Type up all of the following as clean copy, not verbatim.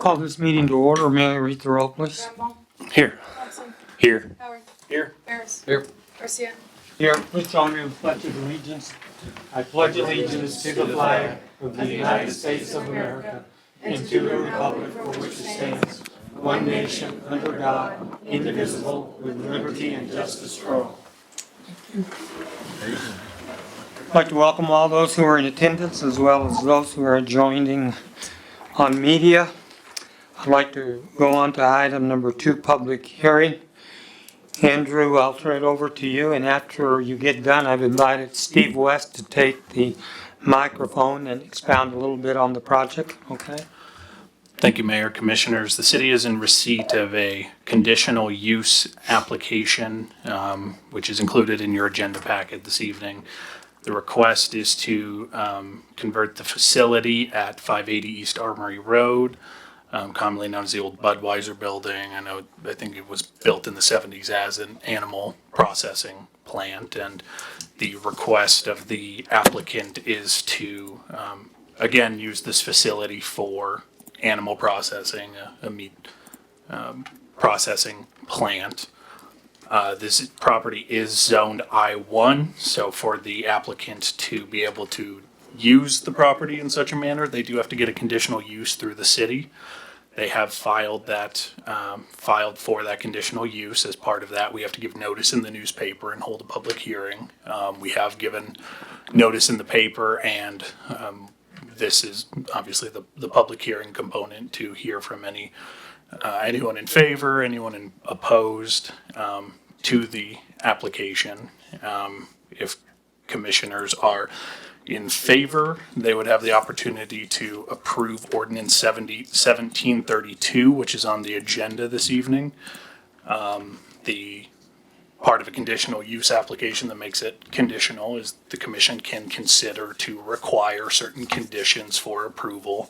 Call this meeting to order. May I read the roll, please? Rambo, Here. Thompson, Here. Howard, Here. Harris, Here. Garcia. Here, please join me in the pledge of allegiance. I pledge allegiance to the flag of the United States of America and to the republic for which it stands, one nation, under God, indivisible, with liberty and justice for all. I'd like to welcome all those who are in attendance as well as those who are joining on media. I'd like to go on to item number 2, public hearing. Andrew, I'll turn it over to you, and after you get done, I've invited Steve West to take the microphone and expound a little bit on the project, okay? Thank you, Mayor, Commissioners. The city is in receipt of a conditional use application, which is included in your agenda packet this evening. The request is to convert the facility at 580 East Armory Road, commonly known as the old Budweiser building. I think it was built in the 70s as an animal processing plant, and the request of the applicant is to, again, use this facility for animal processing, a meat processing plant. This property is zoned I-1, so for the applicant to be able to use the property in such a manner, they do have to get a conditional use through the city. They have filed for that conditional use. As part of that, we have to give notice in the newspaper and hold a public hearing. We have given notice in the paper, and this is obviously the public hearing component to hear from anyone in favor, anyone opposed to the application. If commissioners are in favor, they would have the opportunity to approve Ordinance 1732, which is on the agenda this evening. The part of a conditional use application that makes it conditional is the commission can consider to require certain conditions for approval.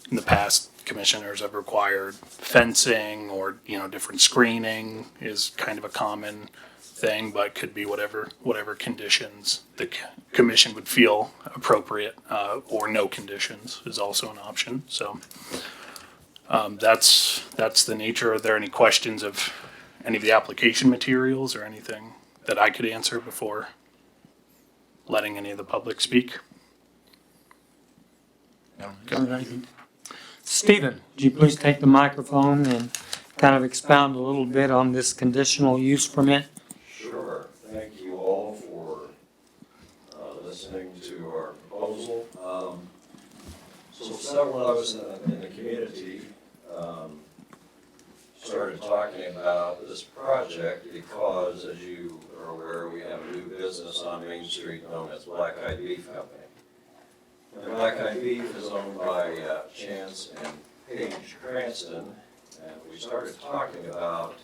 In the past, commissioners have required fencing or, different screening is kind of a common thing, but could be whatever conditions the commission would feel appropriate, or no conditions is also an option. So that's the nature. Are there any questions of any of the application materials or anything that I could answer before letting any of the public speak? Stephen, would you please take the microphone and kind of expound a little bit on this conditional use permit? Sure. Thank you all for listening to our proposal. So several of us in the community started talking about this project because, as you are aware, we have a new business on Main Street known as Black Eyed Beef Company. And Black Eyed Beef is owned by Chance and Paige Cranston, and we started talking about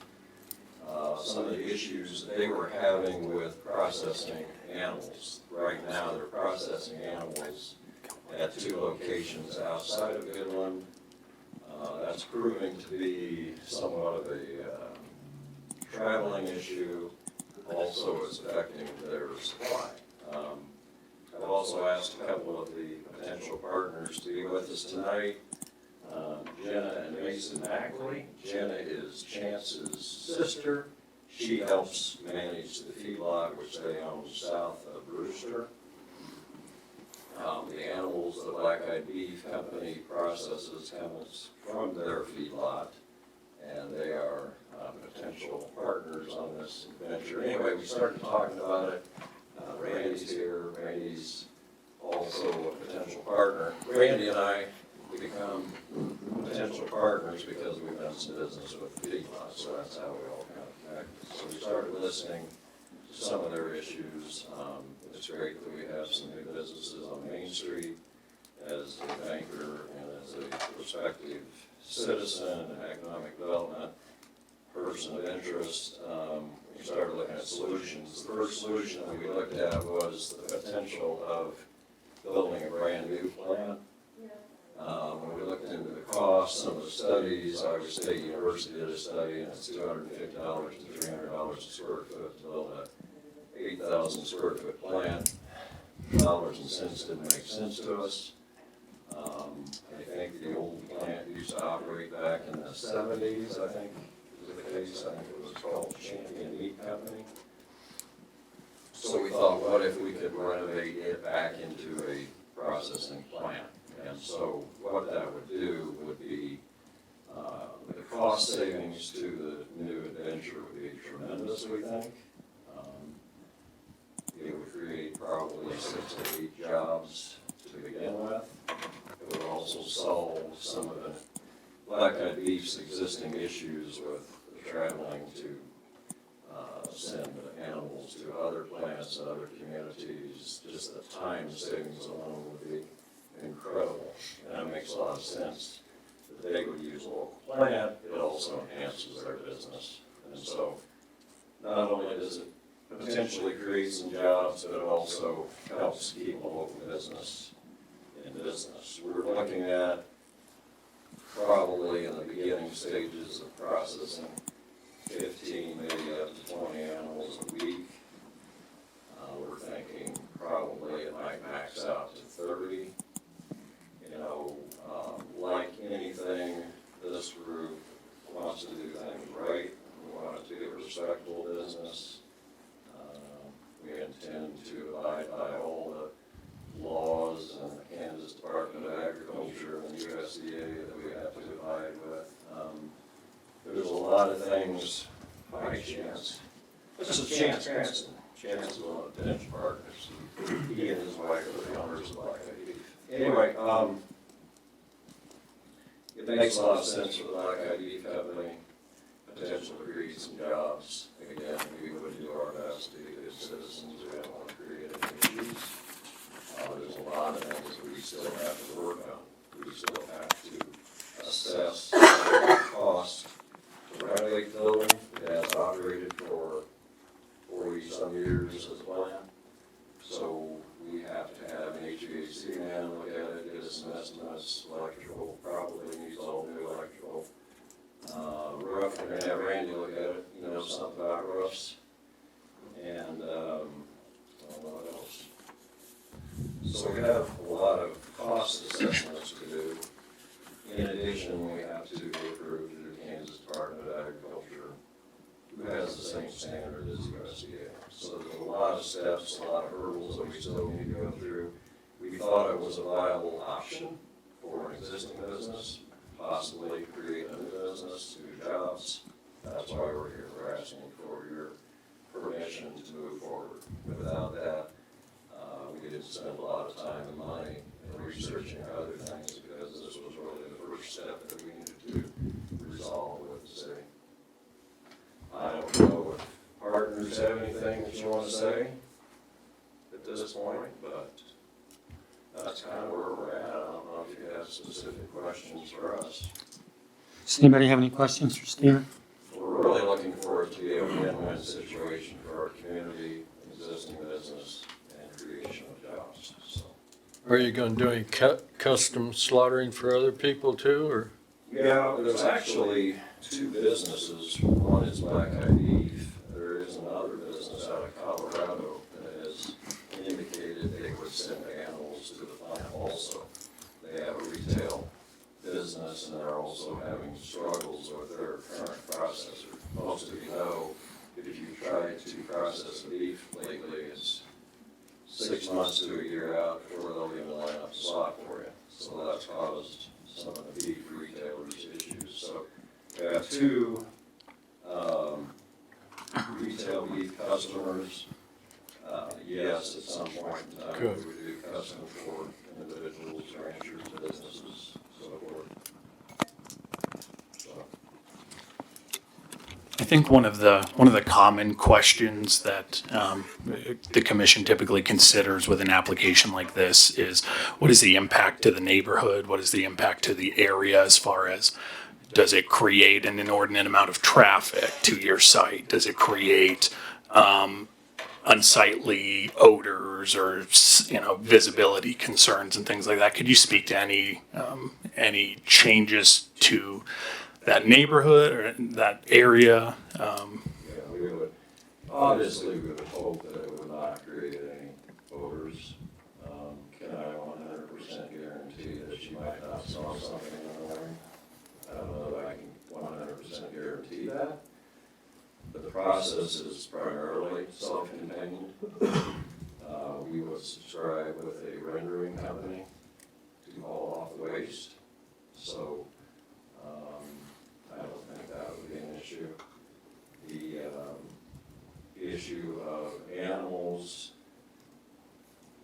some of the issues that they were having with processing animals. Right now, they're processing animals at 2 locations outside of Midland. That's proving to be somewhat of a traveling issue. Also, it's affecting their supply. I've also asked a couple of the potential partners to be with us tonight. Jenna and Mason Ackley. Jenna is Chance's sister. She helps manage the feedlot, which they own south of Brewster. The animals the Black Eyed Beef Company processes comes from their feedlot, and they are potential partners on this venture. Anyway, we started talking about it. Randy's here. Randy's also a potential partner. Randy and I become potential partners because we've done some business with the feedlot, so that's how we all kind of connected. So we started listening to some of their issues. It's great that we have some new businesses on Main Street. As a banker and as a prospective citizen and economic development person of interest, we started looking at solutions. The first solution that we looked at was the potential of building a brand new plant. When we looked into the cost, some of the studies, Iowa State University did a study, and it's $250 to $300 a square foot to build a 8,000 square foot plant. Dollars and cents didn't make sense to us. I think the old plant used to operate back in the 70s, I think was the case. I think it was called Champion Meat Company. So we thought, what if we could renovate it back into a processing plant? And so what that would do would be, the cost savings to the new adventure would be tremendous, we think. It would create probably 6 to 8 jobs to begin with. It would also solve some of the black-eyed beef's existing issues with traveling to send animals to other plants and other communities. Just the time savings alone would be incredible. And that makes a lot of sense. That they would use a local plant, it also enhances their business. And so not only does it potentially create some jobs, but it also helps keep a local business in business. We're looking at probably in the beginning stages of processing 15, maybe up to 20 animals a week. We're thinking probably it might max out to 30. You know, like anything, this group wants to do things right. We want it to be a respectable business. We intend to abide by all the laws and the Kansas Department of Agriculture and the USDA that we have to abide with. There's a lot of things by chance. This is Chance Cranston. Chance is one of the potential partners. He and his wife are the owners of Black-eyed Beef. Anyway, it makes a lot of sense for the Black-eyed Beef Company, potential to create some jobs. Again, we would do our best to be good citizens. We don't want to create any issues. There's a lot of things that we still have to work on. We still have to assess the cost to renovate the building. It has operated for 40-some years as a plant. So we have to have an HVAC man look at it, get us some estimates. Electrical probably needs all new electrical. Roof, we're gonna have Randy look at it, he knows something about roofs. And, what else? So we have a lot of cost assessments to do. In addition, we have to be approved through the Kansas Department of Agriculture, who has the same standard as USDA. So there's a lot of steps, a lot of hurdles that we still need to go through. We thought it was a viable option for an existing business, possibly create a new business, new jobs. That's why we're here. We're asking for your permission to move forward. Without that, we didn't spend a lot of time and money in researching other things because this was really the first step that we needed to resolve with the city. I don't know if partners have anything that you want to say at this point, but that's kind of where we're at. I don't know if you have specific questions for us. Does anybody have any questions for Stephen? We're really looking for it to be a win-win situation for our community, existing business, and creation of jobs. So, Are you going to do any custom slaughtering for other people too, or? yeah, there's actually 2 businesses. One is Black-eyed Beef. There is another business out of Colorado that has indicated they would send animals to the plant also. They have a retail business and they're also having struggles with their current processor. Most of you know, if you've tried to process a beef lately, it's 6 months to a year out before they'll even line up the slot for you. So that's caused some of the beef retailers issues. So we have 2 retail beef customers. Yes, at some point in time, we Good. would do custom for individuals, ranchers, businesses, so forth. So, I think one of the common questions that the commission typically considers with an application like this is, what is the impact to the neighborhood? What is the impact to the area as far as, does it create an inordinate amount of traffic to your site? Does it create unsightly odors or visibility concerns and things like that? Could you speak to any changes to that neighborhood or that area? yeah, we would, obviously, we would hope that it would not create any odors. Can I 100% guarantee that you might not smell something in the morning? that. But the process is primarily self-contained. We would subscribe with a rendering company to haul off the waste. So I don't think that would be an issue. The issue of animals,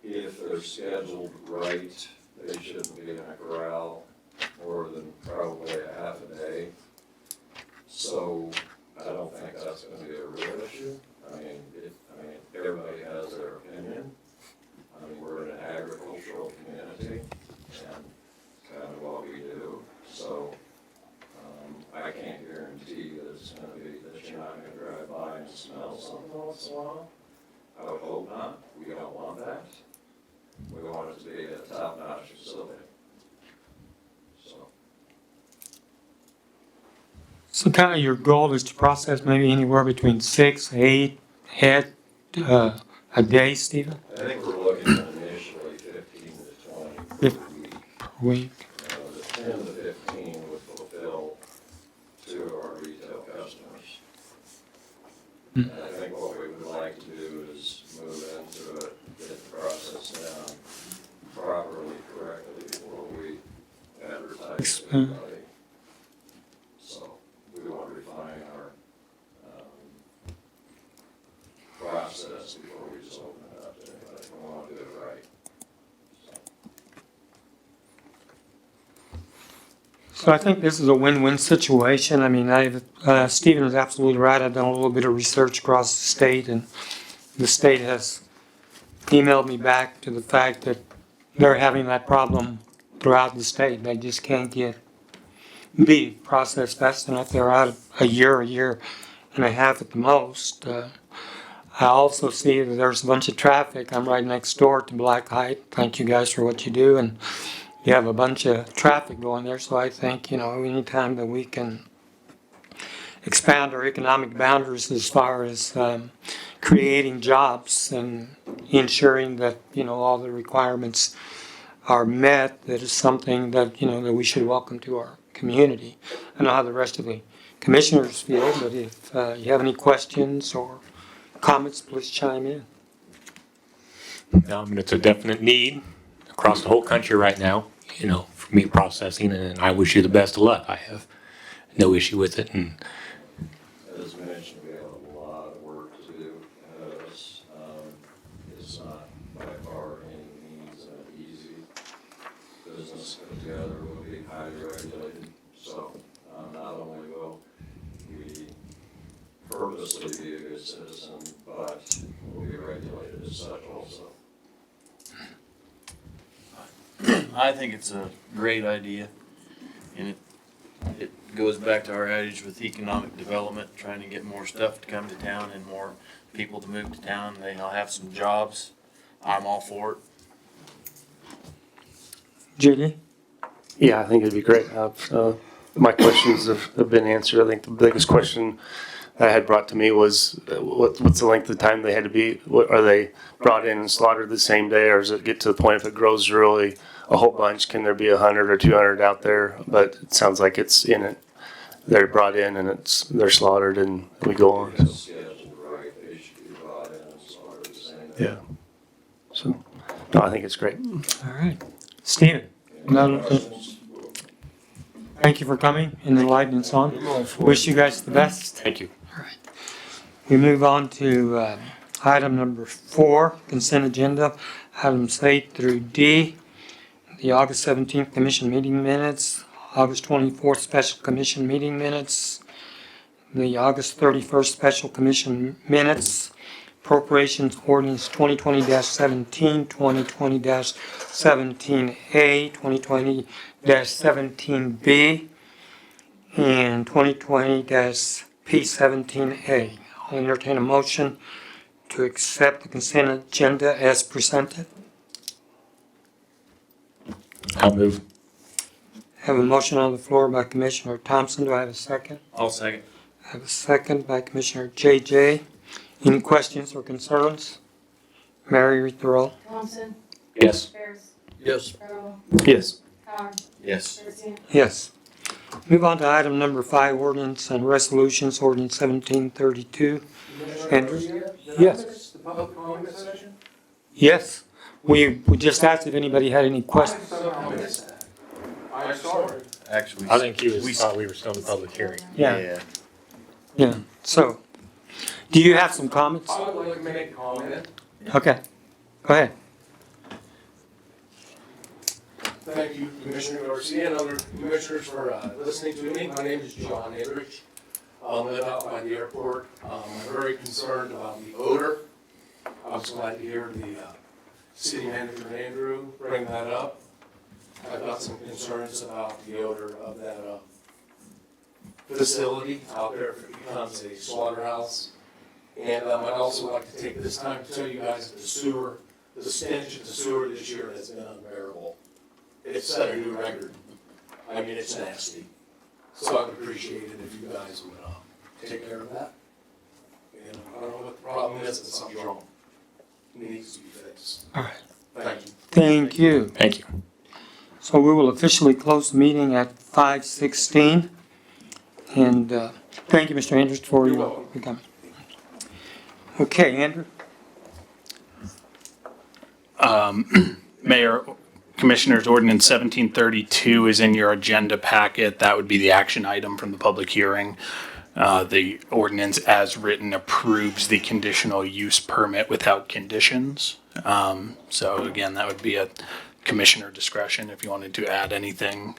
if they're scheduled right, they shouldn't be in a corral more than probably a half a day. So I don't think that's going to be a real issue. I mean, everybody has their opinion. I mean, we're in an agricultural community, and kind of what we do. So I can't guarantee that it's going to be that you're not going to drive by and smell something once in a while. I would hope not. We don't want that. We want it to be a top-notch facility. So kind of your goal is to process maybe anywhere between 6, 8 head a day, Stephen? I think we're looking at initially 15 to 20 per week. Per week. The 10 to 15 would fulfill two of our retail customers. And I think what we would like to do is move into it, get the process down properly, correctly before we advertise to everybody. So we want to refine our process before we just open it up to anybody. We want to do it right. So I think this is a win-win situation. I mean, Stephen is absolutely right. I've done a little bit of research across the state, and the state has emailed me back to the fact that they're having that problem throughout the state. They just can't get beef processed fast enough. They're out a year and a half at the most. I also see that there's a bunch of traffic. I'm right next door to Black Height. Thank you guys for what you do. And you have a bunch of traffic going there. So I think, anytime that we can expand our economic boundaries as far as creating jobs and ensuring that, all the requirements are met, that is something that, that we should welcome to our community. I know how the rest of the commissioners feel, but if you have any questions or comments, please chime in. It's a definite need across the whole country right now, for meat processing, and I wish you the best of luck. I have no issue with it, and As mentioned, we have a lot of work to do ahead of us. It's not by far any means an easy business put together. Will be highly regulated. So not only will we purposely be a good citizen, but we'll be regulated as such also. I think it's a great idea, and it goes back to our adage with economic development, trying to get more stuff to come to town and more people to move to town. They'll have some jobs. I'm all for it. Judy? Yeah, I think it'd be great. My questions have been answered. I think the biggest question I had brought to me was what's the length of time they had to be? Are they brought in and slaughtered the same day, or does it get to the point if it grows really a whole bunch? Can there be 100 or 200 out there? But it sounds like it's in it. They're brought in and they're slaughtered and we go on. If it's scheduled right, they should be brought in and slaughtered the same day. Yeah. So, no, I think it's great. All right. Stephen? Any questions? Thank you for coming and enlightening us on. Wish you guys the best. thank you. We move on to item number 4, consent agenda, items A through D. The August 17th commission meeting minutes, August 24th special commission meeting minutes, the August 31st special commission minutes, appropriations ordinance 2020-17, 2020-17A, 2020-17B, and 2020-P17A. I'll entertain a motion to accept the consent agenda as presented. I'll move. Have a motion on the floor by Commissioner Thompson. Do I have a second? I'll second. I have a second by Commissioner JJ. Any questions or concerns? Mary, read the roll. Thompson, Yes. Ferris, Yes. Earl, Yes. Howard, Yes. Garcia. Yes. Move on to item number 5, ordinance and resolutions, ordinance 1732. Andrew? Yes. The public comment session? Yes. We just asked if anybody had any questions. Somehow missed that. I'm sorry. Actually. I think he thought we were still in the public hearing. Yeah. Yeah. So, do you have some comments? I would like to make a comment. Okay. Go ahead. Thank you, Commissioner Garcia and other commissioners for listening to me. My name is John Hedrich. I live out by the airport. I'm very concerned about the odor. I was glad to hear the city manager, Andrew, bring that up. I've got some concerns about the odor of that facility out there if it becomes a slaughterhouse. And I'd also like to take this time to tell you guys that the stench of the sewer this year has been unbearable. It's set a new record. I mean, it's nasty. So I would appreciate it if you guys would take care of that. And I don't know what the problem is, but something's wrong. It needs to be fixed. All right. Thank you. Thank you. Thank you. So we will officially close the meeting at 5:16. And thank you, Mr. Andrews, for You're your welcome. comment. Okay, Andrew? Mayor, Commissioners, Ordinance 1732 is in your agenda packet. That would be the action item from the public hearing. The ordinance as written approves the conditional use permit without conditions. So again, that would be at commissioner discretion if you wanted to add anything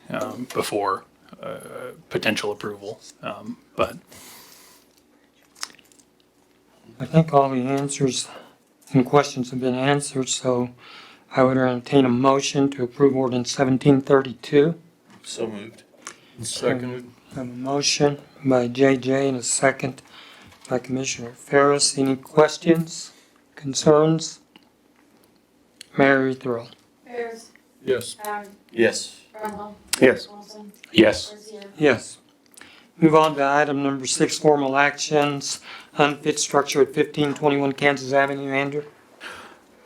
before potential approval. But I think all the answers and questions have been answered, so I would entertain a motion to approve ordinance 1732. So moved. Seconded. I have a motion by JJ and a second by Commissioner Ferris. Any questions, concerns? Mary Thurl. Ayers, Yes. Howard, Yes. Brumbault, Yes. Wilson, Yes. Garcia. Yes. Move on to item number 6, formal actions, unfit structure at 1521 Kansas Avenue. Andrew?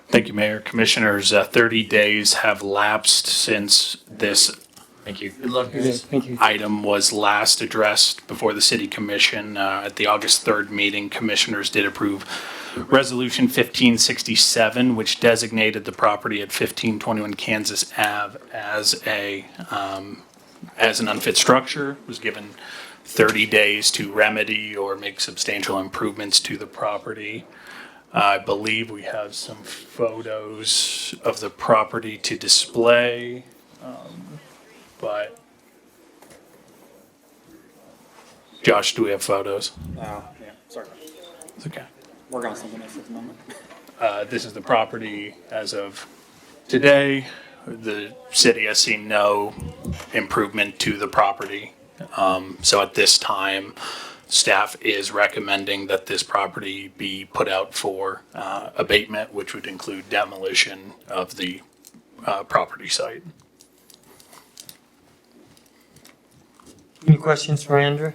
thank you, Mayor. Commissioners, 30 days have lapsed since this Thank you. Good luck, guys. Thank you. item was last addressed before the city commission. At the August 3rd meeting, commissioners did approve Resolution 1567, which designated the property at 1521 Kansas Ave as an unfit structure, was given 30 days to remedy or make substantial improvements to the property. I believe we have some photos of the property to display. But Josh, do we have photos? Yeah, sorry. It's okay. Working on something else at the moment. This is the property as of today. The city has seen no improvement to the property. So at this time, staff is recommending that this property be put out for abatement, which would include demolition of the property site. Any questions for Andrew?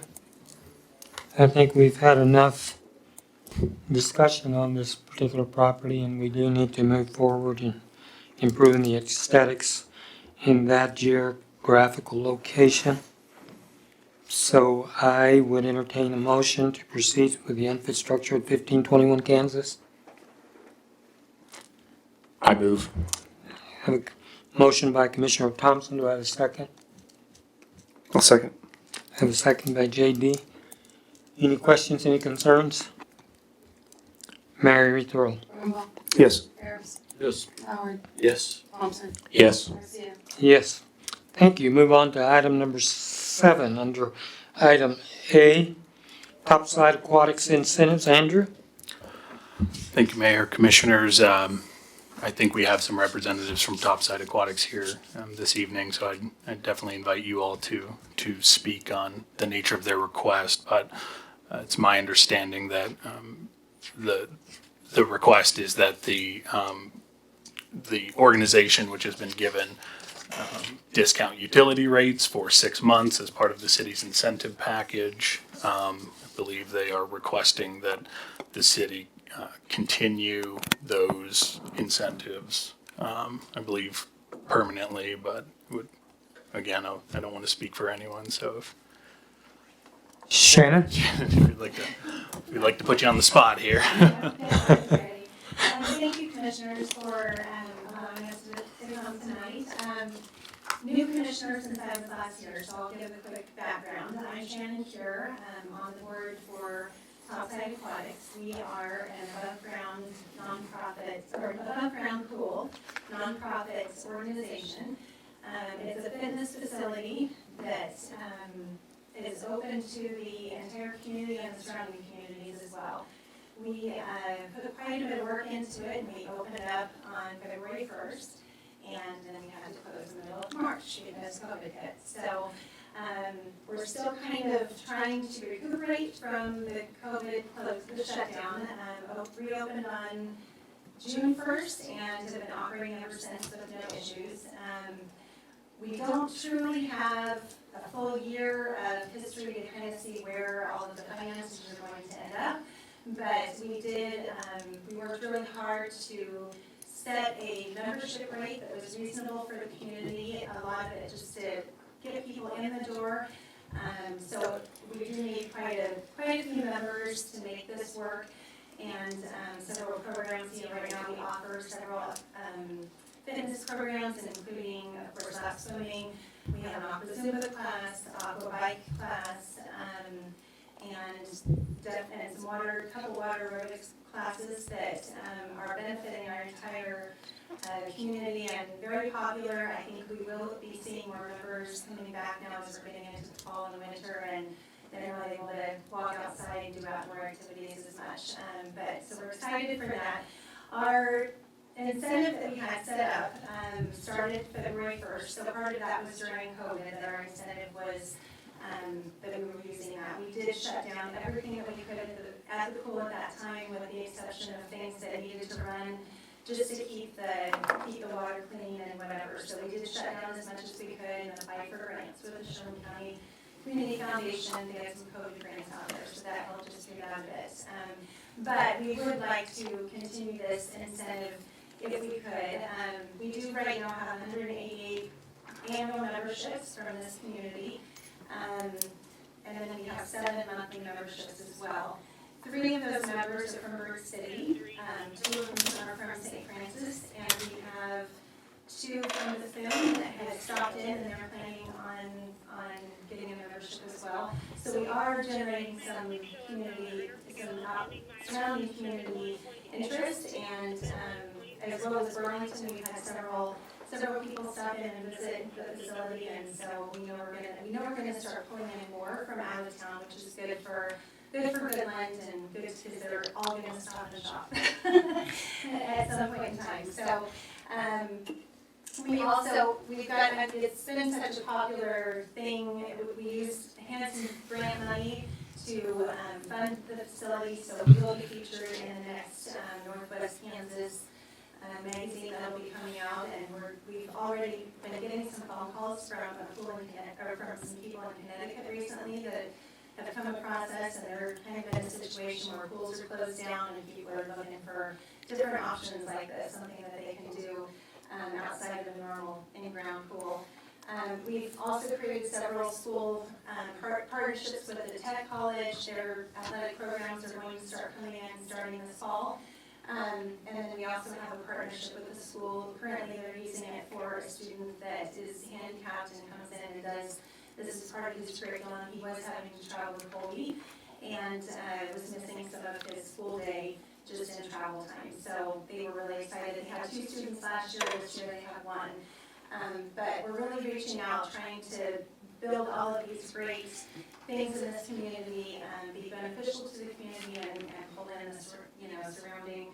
I think we've had enough discussion on this particular property, and we do need to move forward in improving the aesthetics in that geographical location. So I would entertain a motion to proceed with the unfit structure at 1521 Kansas. I move. I have a motion by Commissioner Thompson. Do I have a second? I'll second. I have a second by JD. Any questions, any concerns? Mary Thurl. Brumbault, Yes. Ayers, Yes. Howard, Yes. Thompson, Yes. Garcia. Yes. Thank you. Move on to item number 7 under item A, topside aquatics incentives. Andrew? Thank you, Mayor. Commissioners, I think we have some representatives from Topside Aquatics here this evening, so I'd definitely invite you all to speak on the nature of their request. But it's my understanding that the request is that the organization, which has been given discount utility rates for 6 months as part of the city's incentive package, I believe they are requesting that the city continue those incentives, I believe permanently, but would again, I don't want to speak for anyone, so if Shannon? we'd like to put you on the spot here. Thank you, commissioners, for allowing us to come tonight. New commissioner since I was last year, so I'll give a quick background. I'm Shannon Cure, on the board for Topside Aquatics. We are an above-ground nonprofit, or above-ground pool nonprofit organization. It's a fitness facility that is open to the entire community and the surrounding communities as well. We put quite a bit of work into it, and we opened it up on February 1st, and then we had to close in the middle of March because COVID hit. So we're still kind of trying to recuperate from the COVID the shutdown. Reopened on June 1st and have been operating ever since with no issues. We don't truly have a full year of history to kind of see where all of the finances are going to end up. But we did, we worked really hard to set a membership rate that was reasonable for the community. A lot of it just to get people in the door. So we do need quite a few members to make this work. And several programs, right now we offer several fitness programs, including, of course, lap swimming. We have an aqua Zumba class, aqua bike class, and some couple water aerobics classes that are benefiting our entire community and very popular. I think we will be seeing more members coming back now as we're getting into the fall and winter, and they're not able to walk outside and do outdoor activities as much. So we're excited for that. Our incentive that we had set up started February 1st. So part of that was during COVID, that our incentive was that we were using that. We did shut down everything that we could at the pool at that time, with the exception of things that needed to run just to keep the water clean and whatever. So we did shut down as much as we could and apply for grants with the Sherman County Community Foundation. They had some COVID grants out there, so that helped us figure out a bit. But we would like to continue this incentive if we could. We do right now have 188 annual memberships from this community. And then we have 7 monthly memberships as well. 3 of those members are from Bird City, 2 of them are from St. Francis, and we have 2 from the film that have stopped in, and they're planning on getting a membership as well. So we are generating some surrounding community interest, and as well as Burlington, we've had several people stop in and visit the facility, and so we know we're gonna start pulling in more from out of town, which is good for Goodland and good because they're all gonna stop and shop at some point in time. So it's been such a popular thing. We had some grant money to fund the facility, so we will be featured in the next Northwest Kansas magazine that'll be coming out, and we've already been getting some phone calls from some people in Connecticut recently that have come across us, and they're kind of in a situation where pools are closed down and people are looking for different options like this, something that they can do outside of a normal in-ground pool. We've also created several school partnerships with the Tech College. Their athletic programs are going to start coming in starting this fall. And then we also have a partnership with the school. Currently, they're using it for a student that is handicapped and comes in and does, this is part of his curriculum. He was having to travel to Colby and was missing some of his school day just in travel time. So they were really excited. They had 2 students last year. This year they have 1. But we're really reaching out, trying to build all of these great things in this community, be beneficial to the community, and pull in the surrounding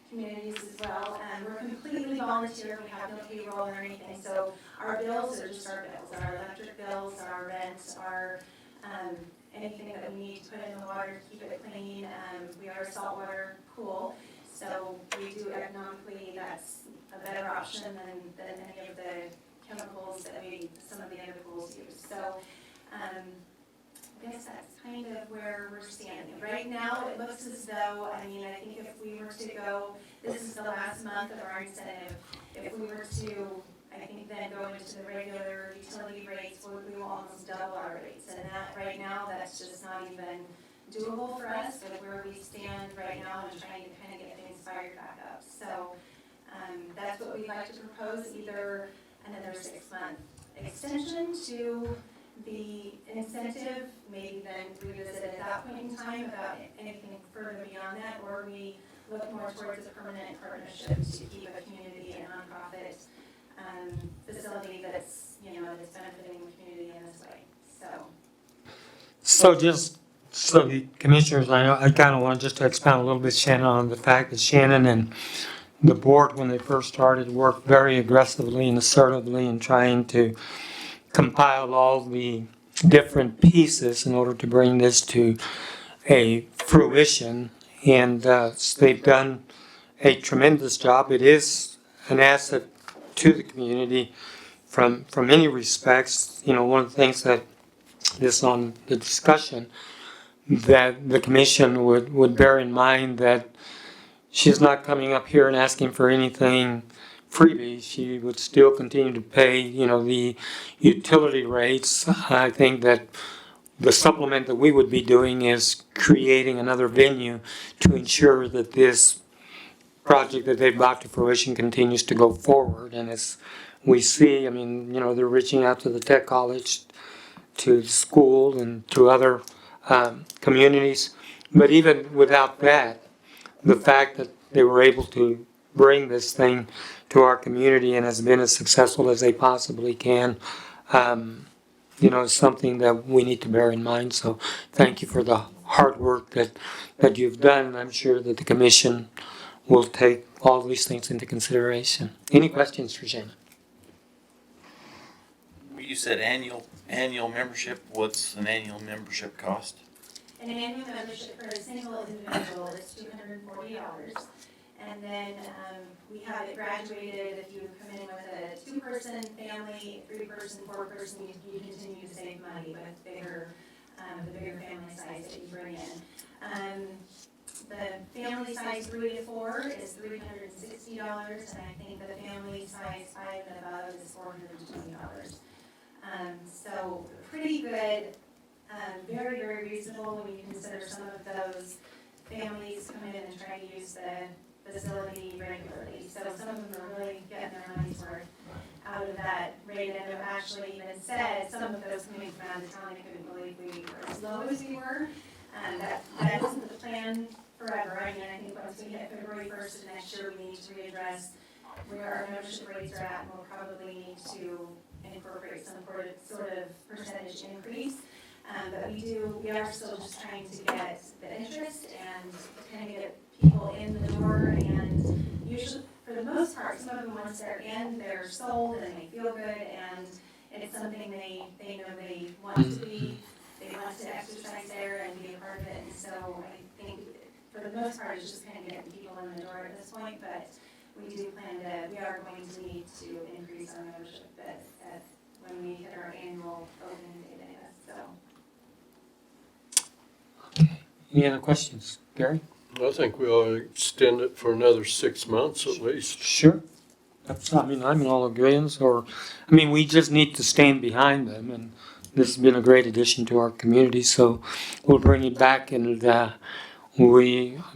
communities as well. We're completely volunteer. We have no payroll or anything. So our bills are just our bills. Our electric bills, our rent, our anything that we need to put in the water to keep it clean. We are a saltwater pool, so we do economically, that's a better option than any of the chemicals that some of the other pools use. So I guess that's kind of where we're standing. Right now, it looks as though, I think if we were to go, this is the last month of our incentive, if we were to, I I think then going into the regular utility rates, we will almost double our rates. And that, right now, that's just not even doable for us with where we stand right now and trying to kind of get things fired back up. So that's what we'd like to propose, either another 6-month extension to the incentive, maybe then revisit at that point in time about anything further beyond that, or we look more towards a permanent partnership to keep a community and nonprofit facility that's, that's benefiting the community in this way. So just so the commissioners, I kind of want just to expound a little bit, Shannon, on the fact that Shannon and the board, when they first started, worked very aggressively and assertively in trying to compile all the different pieces in order to bring this to a fruition. And they've done a tremendous job. It is an asset to the community from many respects. One of the things that is on the discussion that the commission would bear in mind that she's not coming up here and asking for anything freely. She would still continue to pay, the utility rates. I think that the supplement that we would be doing is creating another venue to ensure that this project that they've brought to fruition continues to go forward. And as we see, they're reaching out to the tech college, to the school, and to other communities. But even without that, the fact that they were able to bring this thing to our community and has been as successful as they possibly can, is something that we need to bear in mind. So thank you for the hard work that you've done. And I'm sure that the commission will take all these things into consideration. Any questions for Shannon? You said annual membership. What's an annual membership cost? An annual membership for a single individual is $240. And then we have it graduated. If you come in with a 2-person family, 3-person, 4-person, you continue to save money with the bigger family size that you bring in. The family size 3 to 4 is $360, and I think the family size 5 and above is $420. So pretty good, very, very reasonable when you consider some of those families come in and try to use the facility regularly. So some of them are really getting their money's worth out of that rate, and have actually even said, some of those coming from out of town, they couldn't believe we were as low as we were. That isn't the plan forever. I think once we hit February 1st of next year, we need to readdress where our membership rates are at, and we'll probably need to incorporate some sort of percentage increase. But we are still just trying to get the interest and kind of get people in the door, and usually, for the most part, some of them, once they're in, they're sold and they feel good, and it's something they know they want to be, they want to exercise there and be a part of it. And so I think for the most part, it's just kind of getting people in the door at this point, but we are going to need to increase our membership at when we hit our annual opening date, so. Okay. Any other questions? Gary? I think we ought to extend it for another 6 months at least. Sure. I'm in all agreement. We just need to stand behind them, and this has been a great addition to our community, so we'll bring it back, and I'm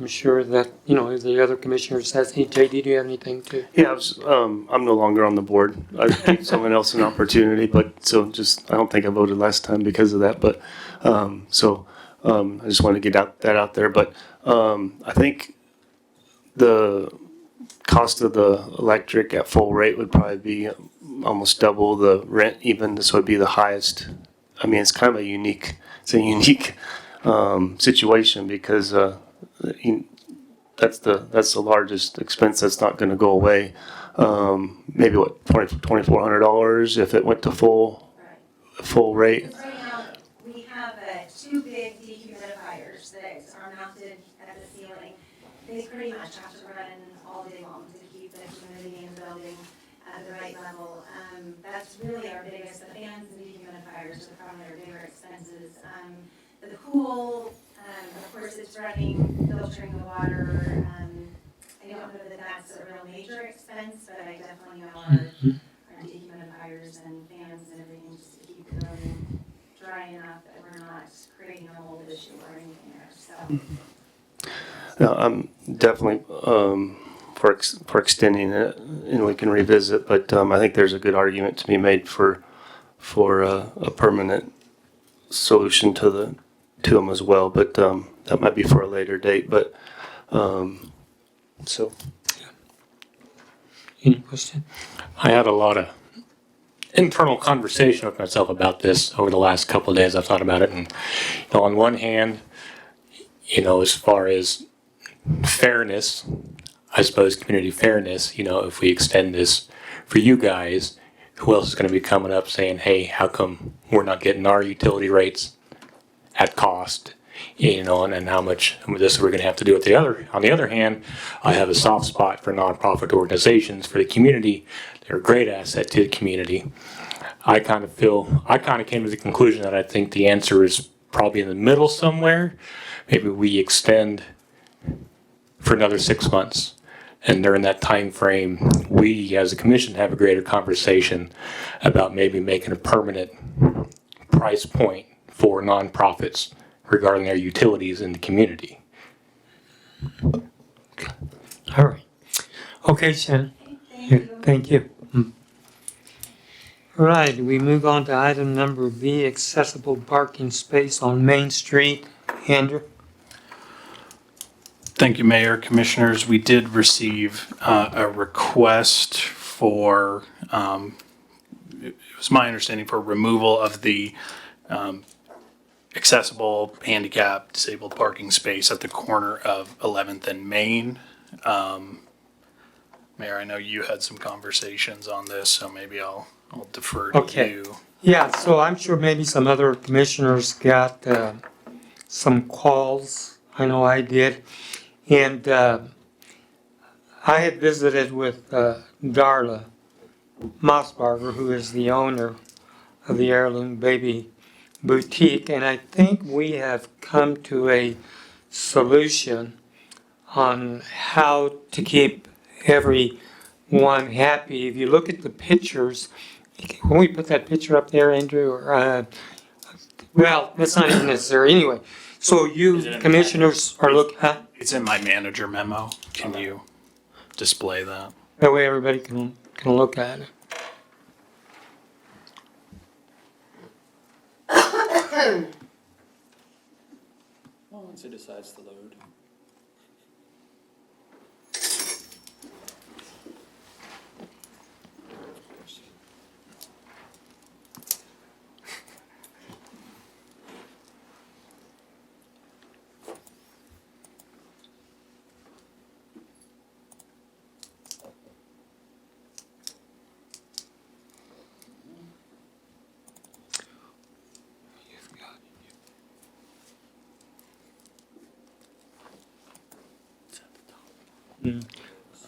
sure that, if the other commissioners has, hey, JD, do you have anything to? Yeah, I'm no longer on the board. I gave someone else an opportunity, I don't think I voted last time because of that, but, I just wanted to get that out there, but, I think the cost of the electric at full rate would probably be almost double the rent even, this would be the highest. It's kind of a unique situation because, that's the largest expense that's not gonna go away. Maybe what, $2,400 if it went to full rate? Because right now, we have 2 big dehumidifiers that are mounted at the ceiling. They pretty much have to run all day long to keep the humidity in the building at the right level. That's really our biggest, the fans and dehumidifiers are probably our bigger expenses. The pool, of course, it's running, filtering the water. I don't know that that's a real major expense, but I definitely know our issue or anything there, so. No, I'm definitely for extending it, and we can revisit. But I think there's a good argument to be made for a permanent solution to them as well. But that might be for a later date. But so Any question? I had a lot of internal conversation with myself about this over the last couple of days. I've thought about it, and on one hand, as far as fairness, I suppose community fairness, if we extend this for you guys, who else is going to be coming up saying, hey, how come we're not getting our utility rates at cost? And how much of this we're going to have to do with on the other hand, I have a soft spot for nonprofit organizations for the community. They're a great asset to the community. I kind of came to the conclusion that I think the answer is probably in the middle somewhere. Maybe we extend for another 6 months. And during that time frame, we as a commission have a greater conversation about maybe making a permanent price point for nonprofits regarding their utilities in the community. All right. Okay, Shannon. Thank you. Thank you. All right, we move on to item number B, accessible parking space on Main Street. Andrew? Thank you, Mayor, Commissioners. We did receive a request for, it was my understanding, for removal of the accessible handicap disabled parking space at the corner of 11th and Main. Mayor, I know you had some conversations on this, so maybe I'll defer to Okay. you. Yeah, so I'm sure maybe some other commissioners got some calls. I know I did. And I had visited with Darla Mossbarger, who is the owner of the Heirloom Baby Boutique, and I think we have come to a solution on how to keep everyone happy. If you look at the pictures, can we put that picture up there, Andrew? Or, well, that's not even necessary. Anyway, so you commissioners are looking, huh? It's in my manager memo. Can you display that? That way everybody can look at it. Well, once it decides to load.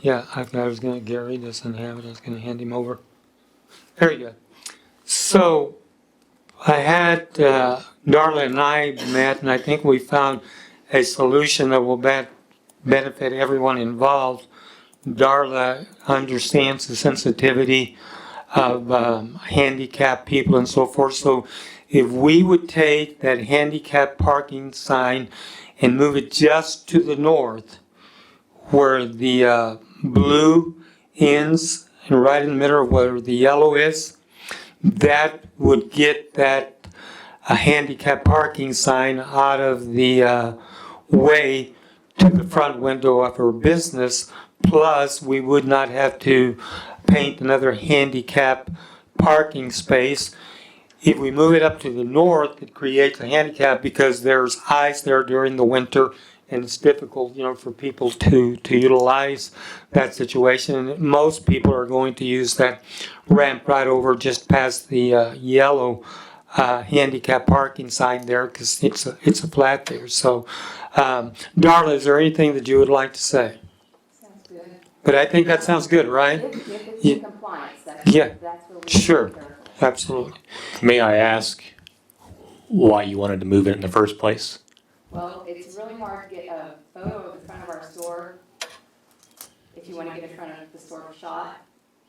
Yeah, I was gonna, Gary doesn't have it, I was gonna hand him over. There you go. So, I had, Darla and I met, and I think we found a solution that will benefit everyone involved. Darla understands the sensitivity of handicapped people and so forth. So if we would take that handicap parking sign and move it just to the north, where the blue ends and right in the middle of where the yellow is, that would get that handicap parking sign out of the way to the front window of her business. Plus, we would not have to paint another handicap parking space. If we move it up to the north, it creates a handicap because there's ice there during the winter, and it's difficult, for people to utilize that situation. And most people are going to use that ramp right over just past the yellow handicap parking sign there because it's a flat there. So, Darla, is there anything that you would like to say? Sounds good. But I think that sounds good, right? If it's Yeah. in compliance, that's Yeah. where we. Sure. Careful. Absolutely. May I ask why you wanted to move it in the first place? Well, it's really hard to get a photo of the front of our store if you want to get in front of the store shot.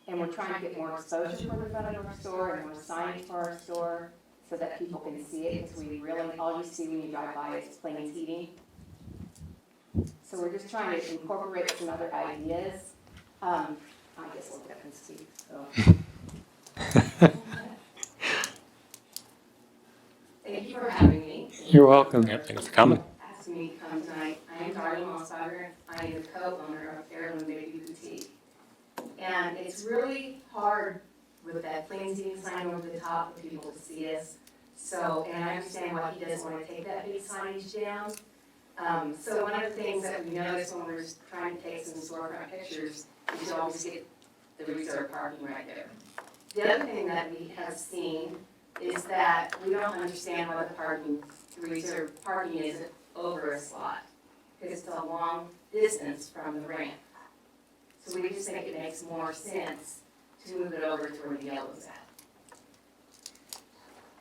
And we're trying to get more exposure for the front of our store and more signage for our store. so that people can see it, because we really, all you see when you drive by is planes heating. So we're just trying to incorporate some other ideas. I guess we'll get and speak, so. Thank you for having me. You're welcome. Yep, thanks for coming. Asking me to come tonight. I am Darlene Mossberger. I am the co-owner of Heirloom Baby Boutique. And it's really hard with that plain seating sign over the top for people to see us. So, and I understand why he doesn't want to take that big signage down. So one of the things that we noticed when we were trying to take some storefront pictures is you always get the reserved parking right there. The other thing that we have seen is that we don't understand why the reserved parking isn't over a slot, because it's a long distance from the ramp. So we just think it makes more sense to move it over to where the yellow's at.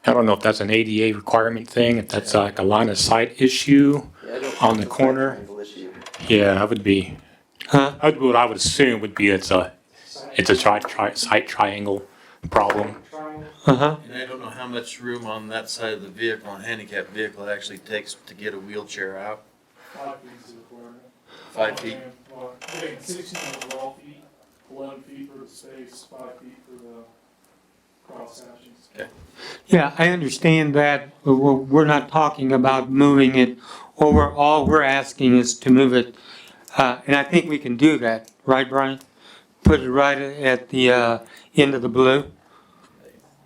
I don't know if that's an ADA requirement thing, if that's like a line of sight issue on the corner. Yeah, that would be, what I would assume would be it's a site triangle problem. Uh-huh. And I don't know how much room on that side of the vehicle, on a handicapped vehicle, it actually takes to get a wheelchair out. 5 feet is the requirement. 5 feet. Well, getting 16 to 12 feet, 11 feet for the space, 5 feet for the cross sections. Okay. Yeah, I understand that, but we're not talking about moving it over. All we're asking is to move it, and I think we can do that, right, Brian? Put it right at the end of the blue.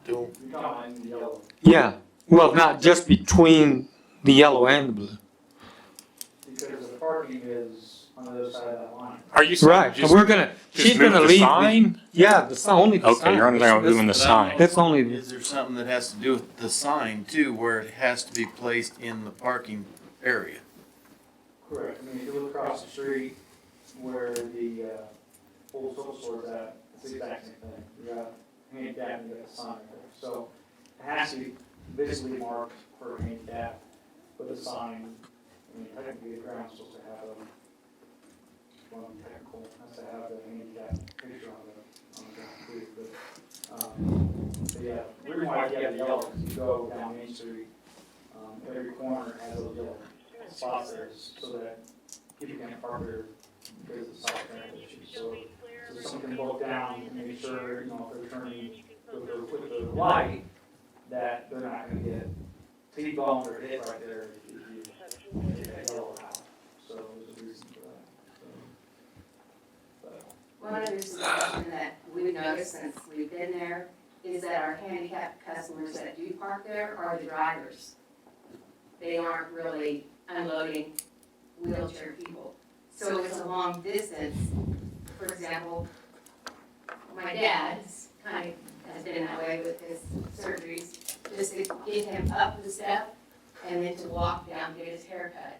Don't. You're talking in the yellow. Yeah, well, not just between the yellow and the blue. Because the parking is on the other side of that line. Are you saying Right, just, we're gonna, just she's move gonna the leave. sign? Yeah, only the Okay, sign. you're only moving the sign. That's only, Is there something that has to do with the sign too, where it has to be placed in the parking area? Correct. I mean, if you look across the street where the old social store is at, it's the exact same thing. You got handicap and you got the sign there. So it has to be visibly marked for handicap, but the sign, I mean, technically the ground's supposed to have one technical, has to have the handicap picture on the ground too. But yeah, the reason why you have the yellow is you go down Main Street, every corner has those yellow spots there so that people can't park there because of the side traffic issues. So something can look down and make sure, if they're turning with the light, that they're not gonna get T-boned or hit right there if you take that yellow out. So there's a reason for that. One other suggestion that we've noticed since we've been there is that our handicapped customers that do park there are the drivers. They aren't really unloading wheelchair people. So it's a long distance. For example, my dad's kind of has been that way with his surgeries, just to get him up the step and then to walk down to get his hair cut.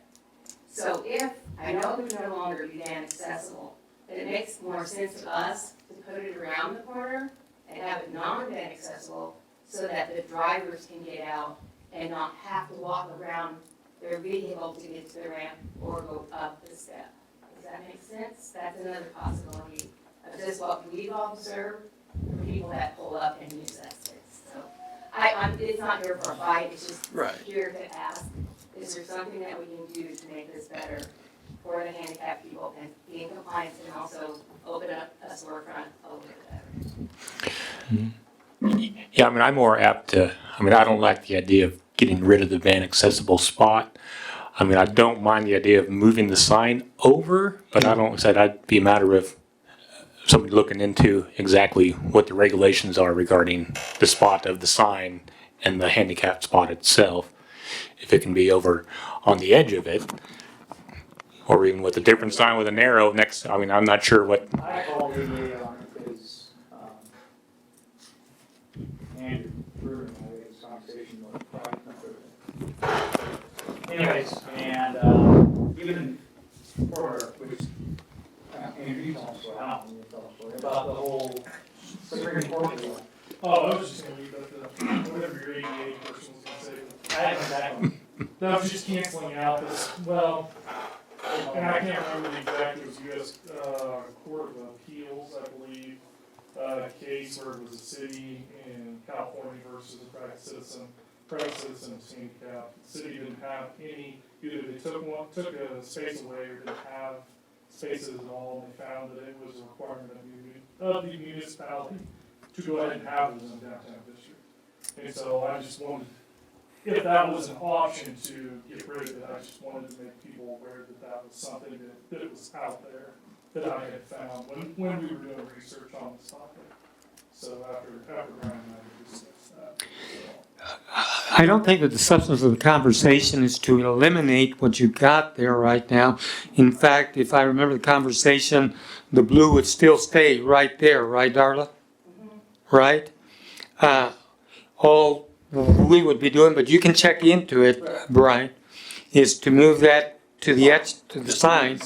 So if, I know it would no longer be van accessible, but it makes more sense to us to put it around the corner and have it non-van accessible so that the drivers can get out and not have to walk around their vehicle to get to the ramp or go up the step. Does that make sense? That's another possibility of just what we've observed for people that pull up and use that space. So it's not here for a fight, it's just here to ask, is there something that we can do to make this better for the handicapped people and be in compliance and also open up a storefront a little bit better? Yeah, I mean, I'm more apt to, I don't like the idea of getting rid of the van accessible spot. I mean, I don't mind the idea of moving the sign over, but I don't say that'd be a matter of somebody looking into exactly what the regulations are regarding the spot of the sign and the handicap spot itself. If it can be over on the edge of it, or even with a different sign with an arrow next, I'm not sure what. I called the ADA on it because Andrew Brewer and I had this conversation with anyways, and even for which Andrew, you told us about the whole Supreme Court deal. Oh, I was just gonna leave that to whatever your ADA person was gonna say. I haven't that one. No, I was just canceling out this, well, and I can't remember the exact, it was U.S. Court of Appeals, I believe, case where it was a city in California versus a private citizen. premises and it's handicapped. The city didn't have any, either they took a space away or didn't have spaces at all, and they found that it was a requirement of the municipality to go ahead and have those in downtown district. And so I just wanted, if that was an option to get rid of it, I just wanted to make people aware that that was something that was out there that I had found when we were doing research on this topic. So after Brian and I discussed that. I don't think that the substance of the conversation is to eliminate what you got there right now. In fact, if I remember the conversation, the blue would still stay right there, right, Darla? Right? All we would be doing, but you can check into it, Brian, is to move that to the sign.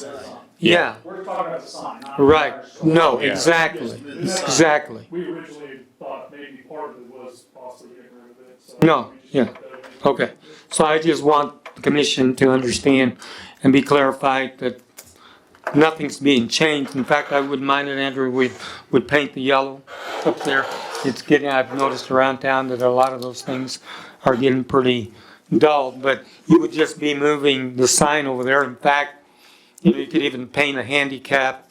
Yeah. We're talking about the sign, not Right. the No, Yeah. exactly. Exactly. We originally thought maybe part of it was possibly getting rid of it. So No, we just yeah. put that in. Okay. So I just want the commission to understand and be clarified that nothing's being changed. In fact, I wouldn't mind it, Andrew, would paint the yellow up there. It's getting, I've noticed around town that a lot of those things are getting pretty dull, but you would just be moving the sign over there. In fact, you could even paint a handicap,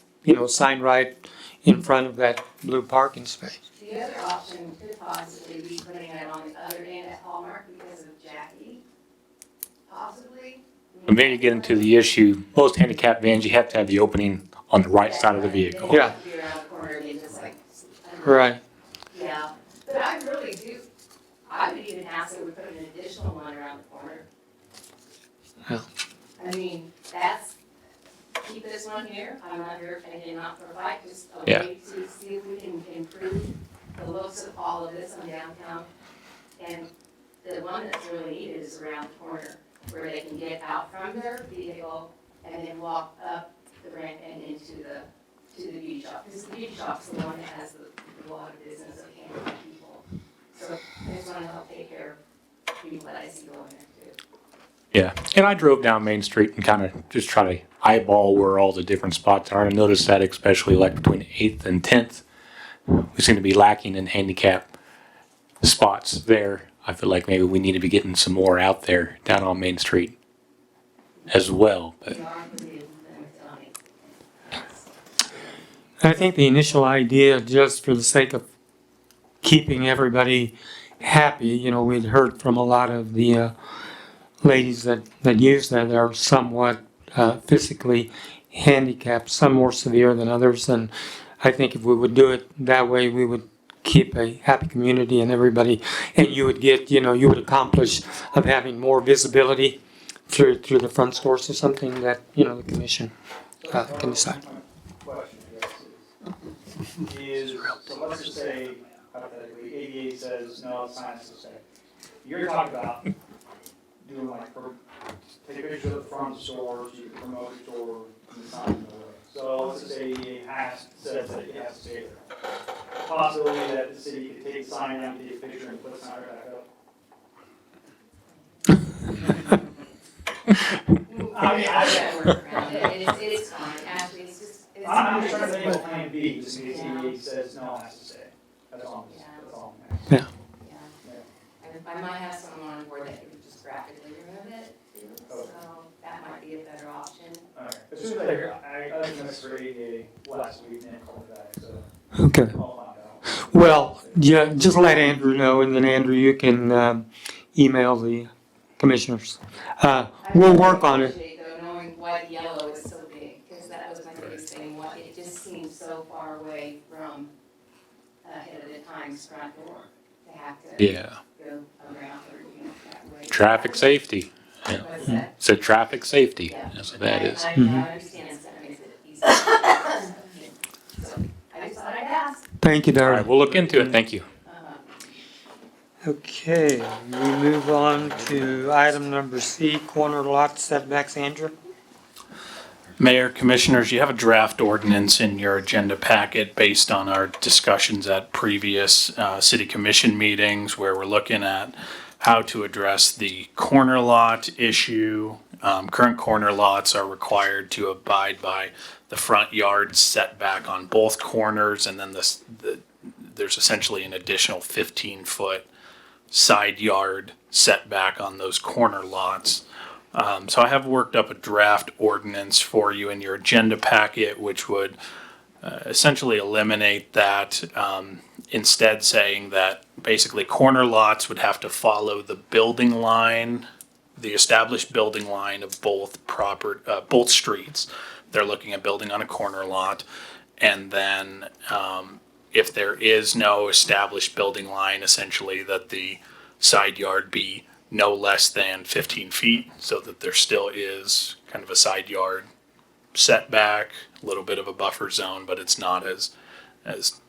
sign right in front of that blue parking space. The other option could possibly be putting it on the other end at Hallmark because of Jackie, possibly. But then you get into the issue, most handicap vans, you have to have the opening on the right side of the vehicle. They Yeah. have to be around the corner and you just like. Right. Yeah, but I really do, I would even ask that we put an additional one around the corner. Yeah. I mean, keep this one here, I'm not here, and not for a fight, just a Yeah. way to see if we can improve the looks of all of this on downtown. And the one that's really needed is around the corner, where they can get out from their vehicle and then walk up the ramp and into to the beauty shop. Because the beauty shop's the one that has a lot of business of handicapped people. So I just wanna help take care of people that I see going there too. Yeah, and I drove down Main Street and kind of just try to eyeball where all the different spots are. I noticed that especially like between 8th and 10th, we seem to be lacking in handicap spots there. I feel like maybe we need to be getting some more out there down on Main Street as well. But You are pretty, tell me. I think the initial idea, just for the sake of keeping everybody happy, we'd heard from a lot of the ladies that use that are somewhat physically handicapped, some more severe than others. And I think if we would do it that way, we would keep a happy community and everybody, and you would get, you would accomplish of having more visibility through the front stores or something that, the commission can decide. Question, I guess, is, so let's just say, hypothetically, ADA says, no, it's not necessary. You're talking about doing take a picture of the front of the store, so you can promote the store, and it's not in the way. So let's just say ADA says that it has to stay there. Possibility that the city could take the sign down, take a picture, and put the sign right back up. I mean, I gotta work around it, it's fine, actually, it's just. I'm just trying to think of plan B, just in case ADA says no, it has to stay. That's all, that's all I'm asking. Yeah. I might have someone on board that could just graphically remove it, too, so that might be a better option. Alright, as soon as I hear, I think that's for ADA last week, and then called back, so Okay. I'll find out. Well, yeah, just let Andrew know, and then Andrew, you can email the commissioners. We'll work on I it. appreciate though, knowing why the yellow is so big, because that was my biggest thing, it just seems so far away from ahead of the Times front door to have to yeah, go around or, that way. traffic safety. Yeah. What's that? So traffic safety, Yeah. that's what that is. I understand, so that makes it easier. So, I just thought I'd ask. Thank you, All Darrell. right, we'll look into it. Thank you. Okay, we move on to item number C, corner lot setbacks. Andrew? Mayor, Commissioners, you have a draft ordinance in your agenda packet based on our discussions at previous city commission meetings where we're looking at how to address the corner lot issue. Current corner lots are required to abide by the front yard setback on both corners, and then there's essentially an additional 15-foot side yard setback on those corner lots. So I have worked up a draft ordinance for you in your agenda packet, which would essentially eliminate that, instead saying that basically corner lots would have to follow the building line, the established building line of both streets. They're looking at building on a corner lot. And then if there is no established building line, essentially that the side yard be no less than 15 feet, so that there still is kind of a side yard setback, a little bit of a buffer zone, but it's not as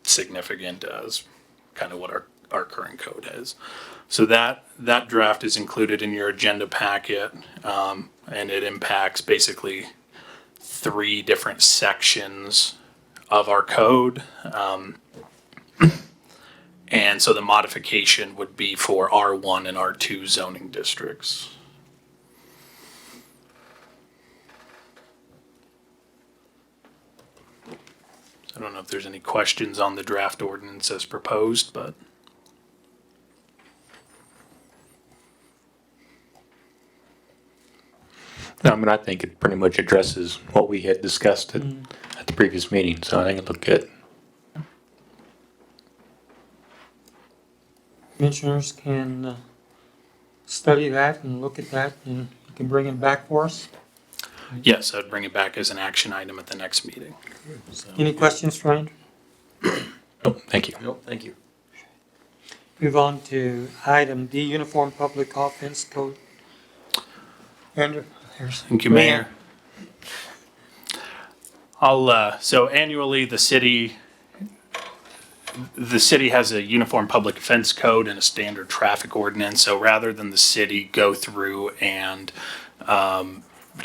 significant as kind of what our current code is. So that draft is included in your agenda packet, and it impacts basically 3 different sections of our code. And so the modification would be for R1 and R2 zoning districts. I don't know if there's any questions on the draft ordinance as proposed, but. No, I mean, I think it pretty much addresses what we had discussed at the previous meeting, so I think it looked good. Commissioners can study that and look at that, and you can bring it back for us. Yes, I'd bring it back as an action item at the next meeting. Any questions, Ryan? Oh, thank you. Nope, thank you. Move on to item D, Uniform Public Offense Code. Andrew? Thank you, Mayor. So annually, the city has a uniform public offense code and a standard traffic ordinance. So rather than the city go through and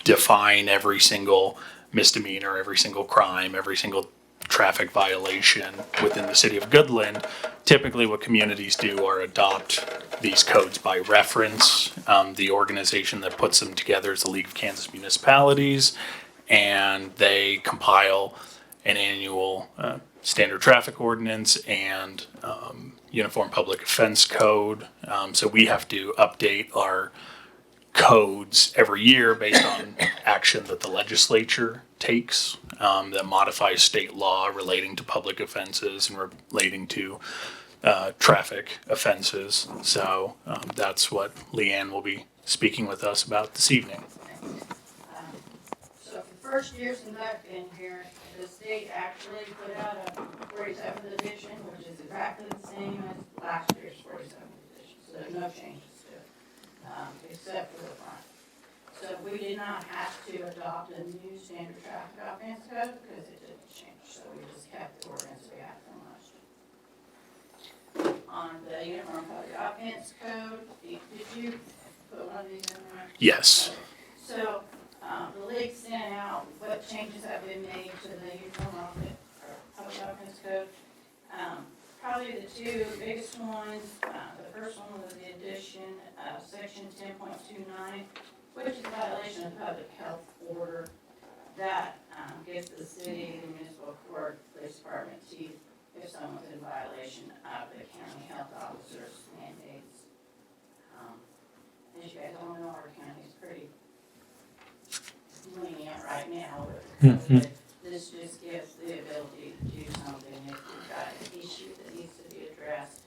define every single misdemeanor, every single crime, every single traffic violation within the city of Goodland, typically what communities do are adopt these codes by reference. The organization that puts them together is the League of Kansas Municipalities, and they compile an annual standard traffic ordinance and uniform public offense code. So we have to update our codes every year based on action that the legislature takes that modifies state law relating to public offenses and relating to traffic offenses. So that's what Leanne will be speaking with us about this evening. So for the first year since I've been here, the state actually put out a 47th edition, which is exactly the same as last year's 47th edition. So there's no changes to it, except for the front. So we did not have to adopt a new standard traffic offense code because it didn't change. So we just kept the ordinance we had from last year. On the uniform public offense code, did you put one of these in there? Yes. So the league sent out what changes have been made to the uniform public offense code. Probably the 2 biggest ones, the first one was the addition of section 10.29, which is a violation of public health order that gives the city, the municipal court, police department teeth if someone's in violation of the county health officer's mandates. As you guys all know, our county is pretty lenient right now with COVID. This just gives the ability to do something if you've got an issue that needs to be addressed.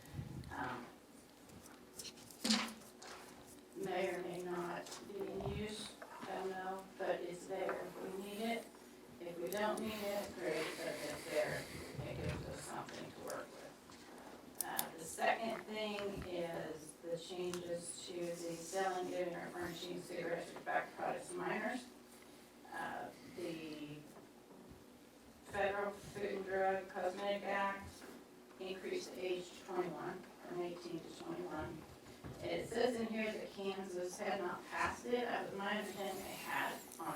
May or may not be in use, I don't know, but it's there if we need it. If we don't need it, great, but it's there, it gives us something to work with. The second thing is the changes to the selling, giving, or furnishing cigarettes or tobacco products to minors. The Federal Food and Drug Cosmetic Act increased the age to 21, from 18 to 21. It says in here that Kansas had not passed it. My understanding they had on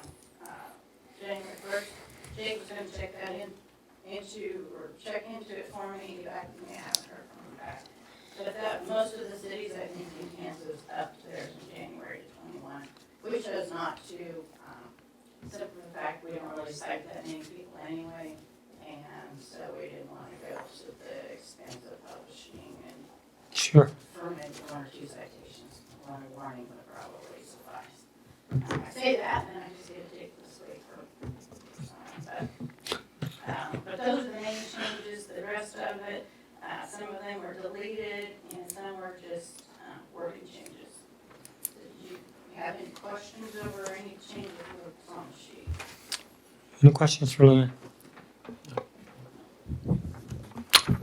January 1st. Jake was going to check that check into it for me. Get back to me. I haven't heard from him back. But that most of the cities, I think, in Kansas upped theirs in January to 21, which does not to except for the fact we don't really cite that many people anyway, and so we didn't want to go to the expense of publishing and Sure. fermenting one or 2 citations. One warning would probably suffice. I say that, and I just get a ticket this week but those are the main changes. The rest of it, some of them were deleted and some were just wording changes. Did you have any questions over any changes on the sheet? Any questions for Leanne?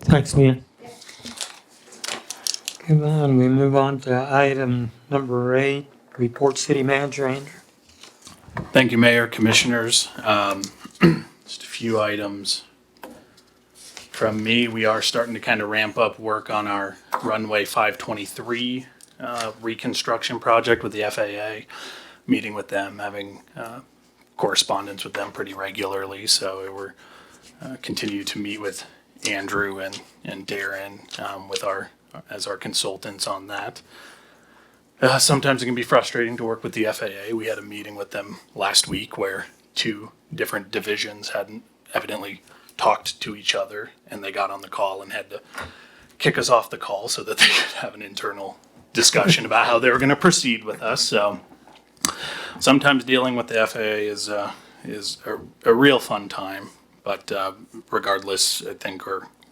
Thanks, Leanne. Come on, we move on to item number 8, report city manager Andrew. Thank you, Mayor, Commissioners. Just a few items from me. We are starting to kind of ramp up work on our runway 523 reconstruction project with the FAA, meeting with them, having correspondence with them pretty regularly. So we're continue to meet with Andrew and Darren with as our consultants on that. Sometimes it can be frustrating to work with the FAA. We had a meeting with them last week where 2 different divisions hadn't evidently talked to each other, and they got on the call and had to kick us off the call so that they could have an internal discussion about how they were going to proceed with us. So sometimes dealing with the FAA is a real fun time, but regardless, I think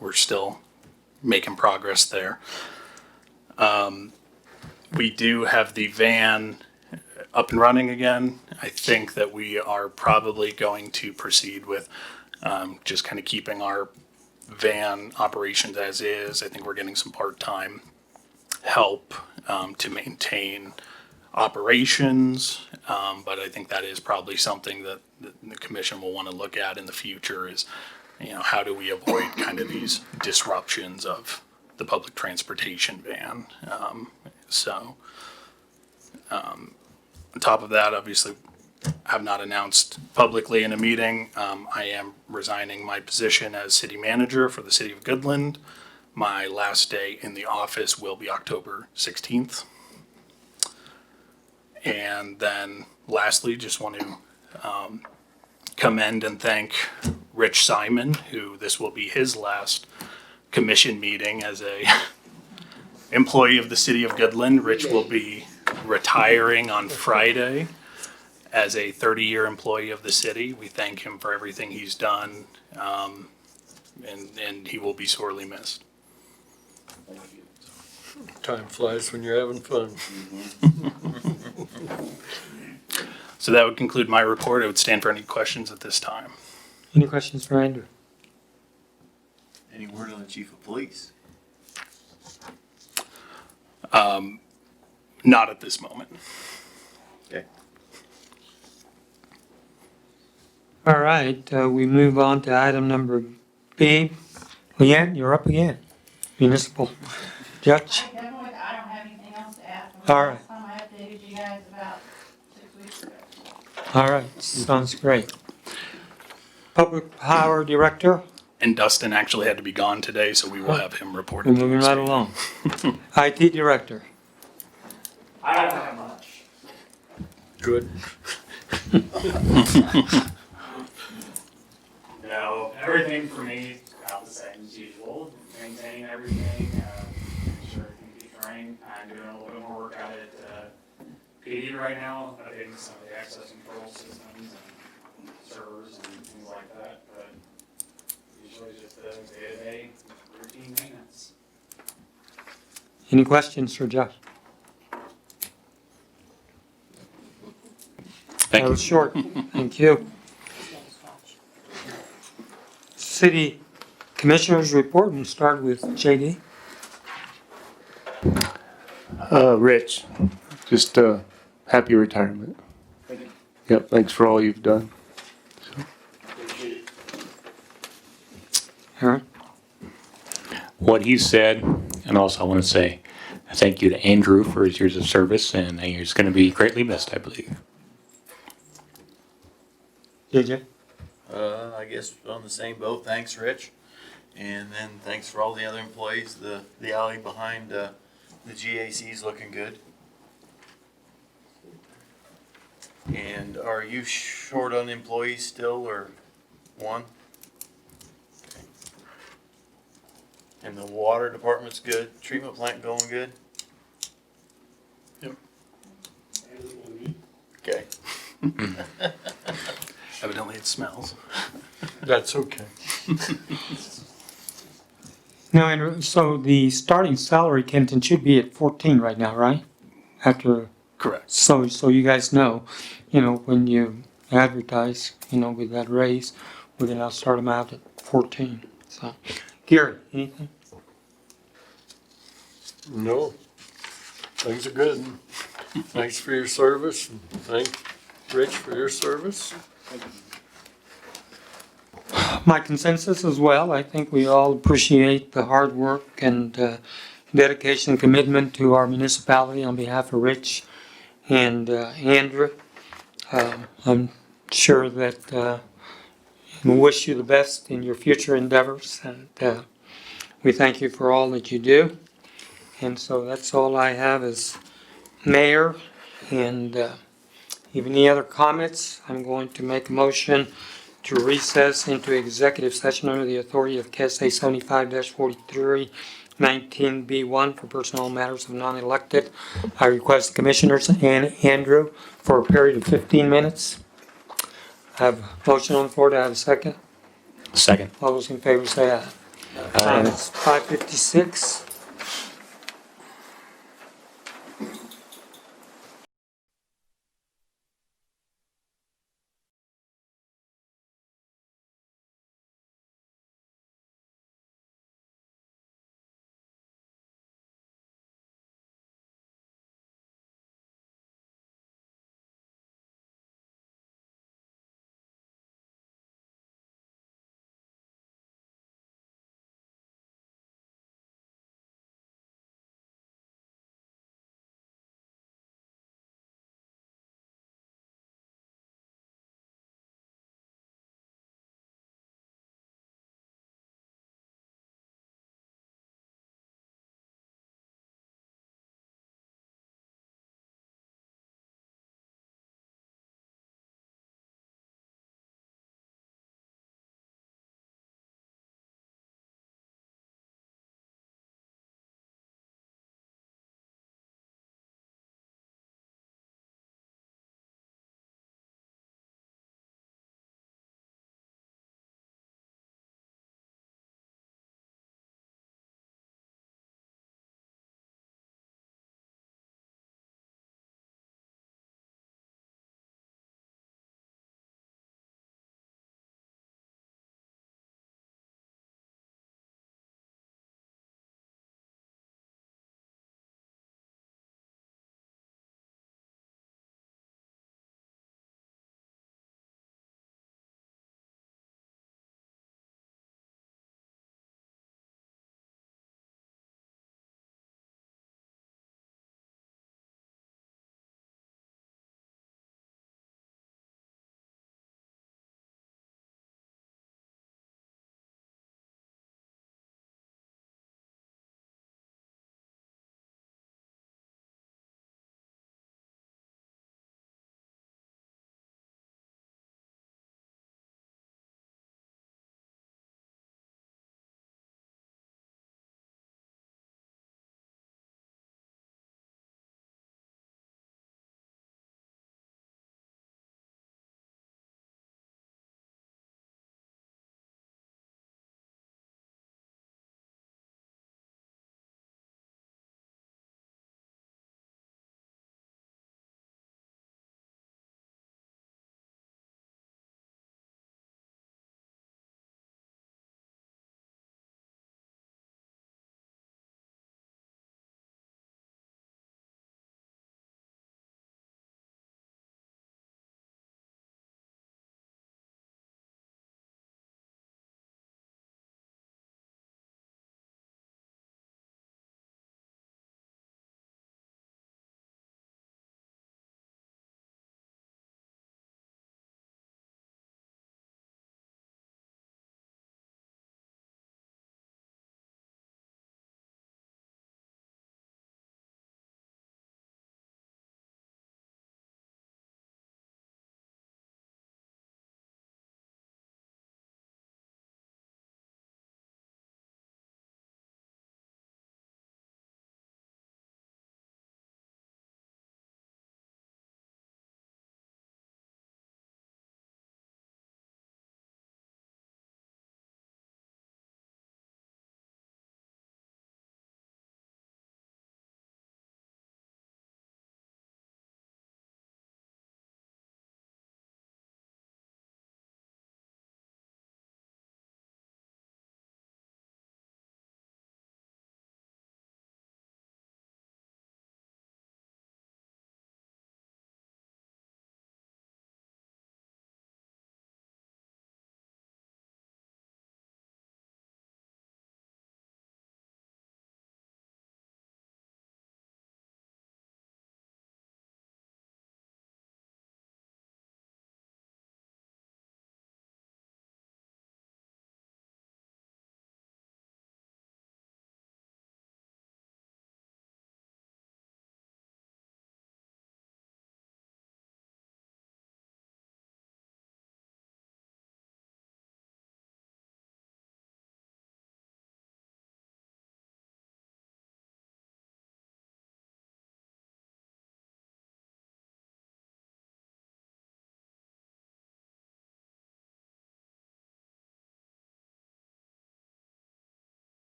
we're still making progress there. We do have the van up and running again. I think that we are probably going to proceed with just kind of keeping our van operations as is. I think we're getting some part-time help to maintain operations, but I think that is probably something that the commission will want to look at in the future is, how do we avoid kind of these disruptions of the public transportation van. On top of that, obviously, have not announced publicly in a meeting, I am resigning my position as city manager for the city of Goodland. My last day in the office will be October 16th. And then lastly, just want to commend and thank Rich Simon, who this will be his last commission meeting as a employee of the city of Goodland. Rich will be retiring on Friday as a 30-year employee of the city. We thank him for everything he's done, and he will be sorely missed. Time flies when you're having fun. So that would conclude my report. I would stand for any questions at this time. Any questions for Andrew? Any word on the chief of police? Not at this moment. Okay. All right, we move on to item number B. Leanne, you're up again. Municipal Judge. I don't have anything else to add. All right. Last time I updated you guys about 6 weeks ago. All right, sounds great. Public Power Director, And Dustin actually had to be gone today, so we will have him we're reporting. moving right along. IT Director. I don't have much. Good. No, everything for me is about the same as usual. Maintaining everything, make sure everything keeps running. I'm doing a little bit more work out at PD right now, updating some of the access control systems and servers and things like that. But usually just the day-to-day routine maintenance. Any questions for Josh? Thank That you. was short. Thank you. City Commissioners report, and start with JD. Rich, just happy retirement. Thank you. Yep, thanks for all you've done. Appreciate it. Aaron? What he said, and also I want to say thank you to Andrew for his years of service, and he's going to be greatly missed, I believe. JJ? I guess on the same boat, thanks, Rich. And then thanks for all the other employees. The alley behind the GAC is looking good. And are you short on employees still, or one? Okay. And the water department's good, treatment plant going good? Evidently it smells. That's okay. Now, Andrew, so the starting salary, Kenton, should be at 14 right now, right? After, Correct. so you guys know, when you advertise, with that raise, we're gonna start them out at 14. So, Gary, anything? No, things are good. Thanks for your service, and thank Rich for your service. My consensus as well. I think we all appreciate the hard work and dedication and commitment to our municipality on behalf of Rich and Andrew. I'm sure that we wish you the best in your future endeavors, and we thank you for all that you do. And so that's all I have as mayor. And if any other comments, I'm going to make a motion to recess into executive session under the authority of KSA 75-43 19B1 for personnel matters of non-elected. I request the commissioners and Andrew for a period of 15 minutes. I have a motion on the floor. Do I have a second? Second. All those in favor say aye. Aye. It's 5:56.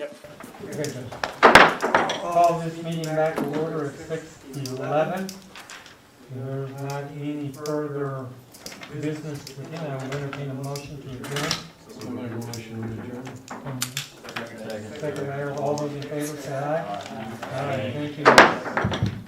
Good. Call this meeting back to order at 6:11. There's not any further business to begin. I will entertain a motion to adjourn. Second, all those in favor say aye. Aye. Thank you.